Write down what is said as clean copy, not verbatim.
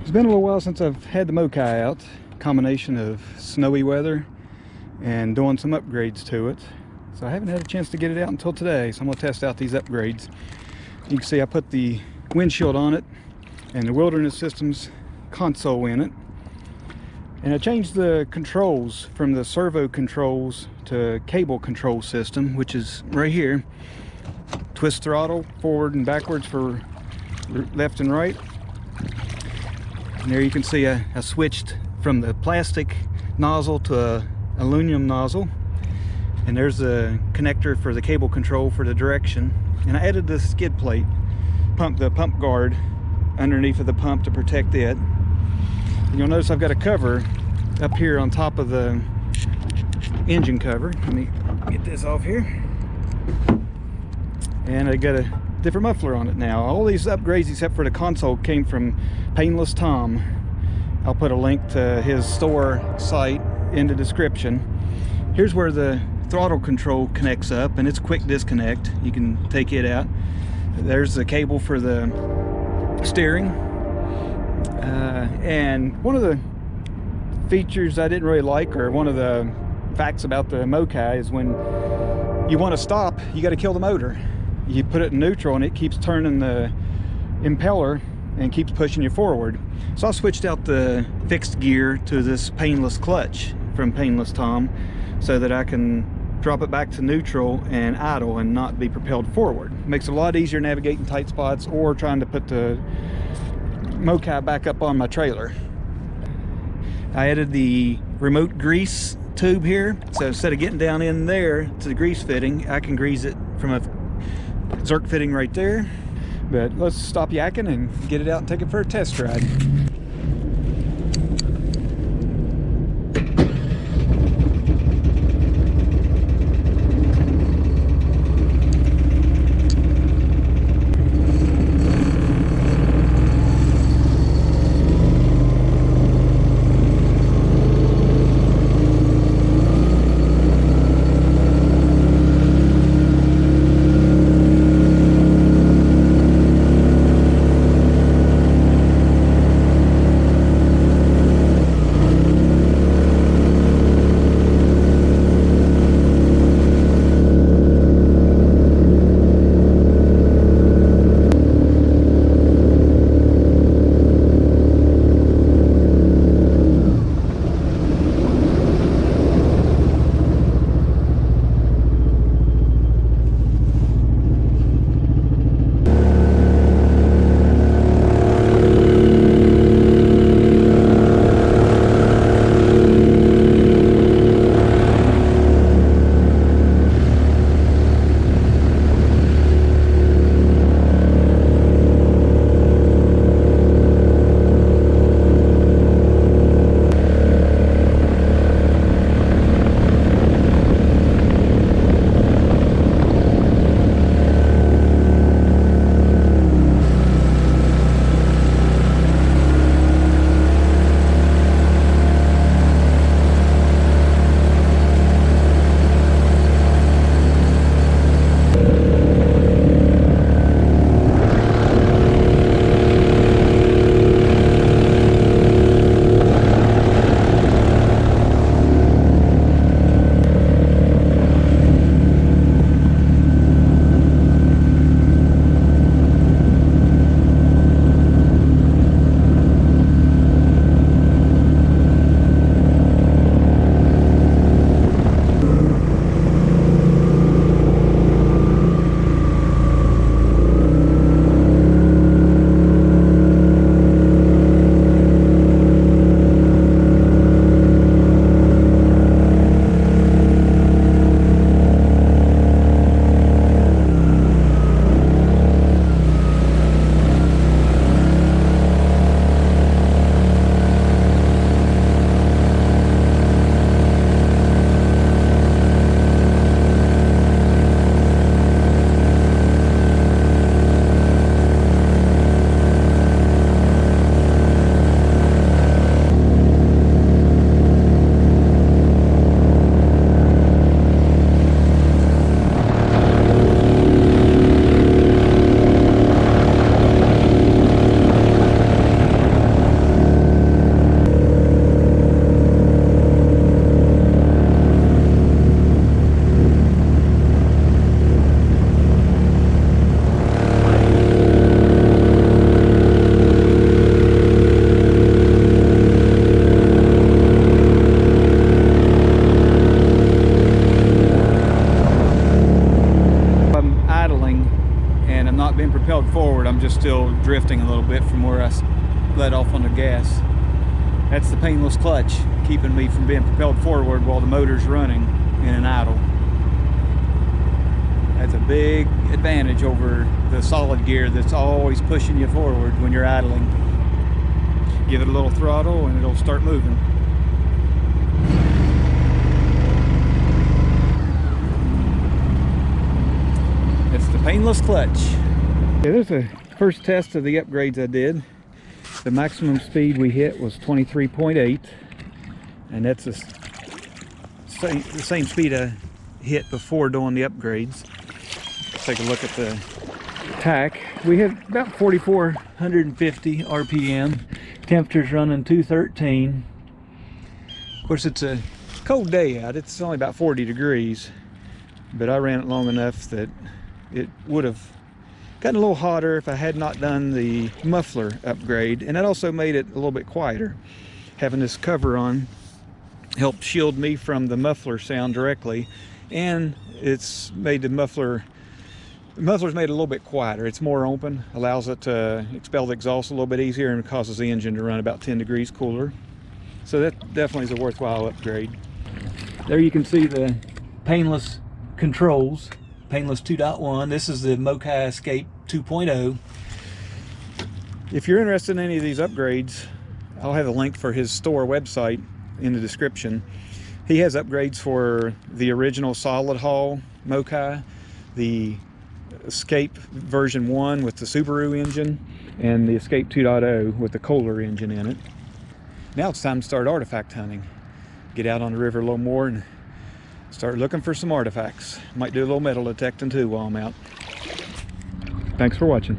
It's been a little while since I've had the Mokai out. Combination of snowy weather and doing some upgrades to it. So I haven't had a chance to get it out until today, so I'm going to test out these upgrades. You can see I put the windshield on it and the Wilderness Systems console in it. And I changed the controls from the servo controls to cable control system, which is right here. Twist throttle forward and backwards for left and right. And there you can see I switched from the plastic nozzle to a aluminum nozzle. And there's the connector for the cable control for the direction. And I added the skid plate, the pump guard underneath of the pump to protect it. And you'll notice I've got a cover up here on top of the engine cover. Let me get this off here. And I got a different muffler on it now. All these upgrades except for the console came from Painless Tom. I'll put a link to his store site in the description. Here's where the throttle control connects up, and it's quick disconnect. You can take it out. There's the cable for the steering. And one of the features I didn't really like, or one of the facts about the Mokai, is when you want to stop, you got to kill the motor. You put it in neutral and it keeps turning the impeller and keeps pushing you forward. So I switched out the fixed gear to this Painless Clutch from Painless Tom so that I can drop it back to neutral and idle and not be propelled forward. Makes it a lot easier navigating tight spots or trying to put the Mokai back up on my trailer. I added the remote grease tube here, so instead of getting down in there to the grease fitting, I can grease it from a Zerk fitting right there. But let's stop yakking and get it out and take it for a test ride. I let off on the gas. That's the painless clutch, keeping me from being propelled forward while the motor's running in an idle. That's a big advantage over the solid gear that's always pushing you forward when you're idling. Give it a little throttle and it'll start moving. It's the painless clutch. Yeah, there's a first test of the upgrades I did. The maximum speed we hit was 23.8, and that's the same speed I hit before doing the upgrades. Let's take a look at the tack. We hit about 4,450 RPM. Temperature's running 213. Of course, it's a cold day out. It's only about 40 degrees, but I ran it long enough that it would have gotten a little hotter if I had not done the muffler upgrade, and that also made it a little bit quieter. Having this cover on helped shield me from the muffler sound directly, and it's made the muffler's made it a little bit quieter. It's more open, allows it to expel the exhaust a little bit easier, and causes the engine to run about 10 degrees cooler. So that definitely is a worthwhile upgrade. There you can see the painless controls. Painless 2.1. This is the Mokai ES-Kape 2.0. If you're interested in any of these upgrades, I'll have a link for his store website in the description. He has upgrades for the original solid hull Mokai, the ES-Kape version 1 with the Subaru engine, and the ES-Kape 2.0 with the Kohler engine in it. Now it's time to start artifact hunting. Get out on the river a little more and start looking for some artifacts. Might do a little metal detecting too while I'm out. Thanks for watching.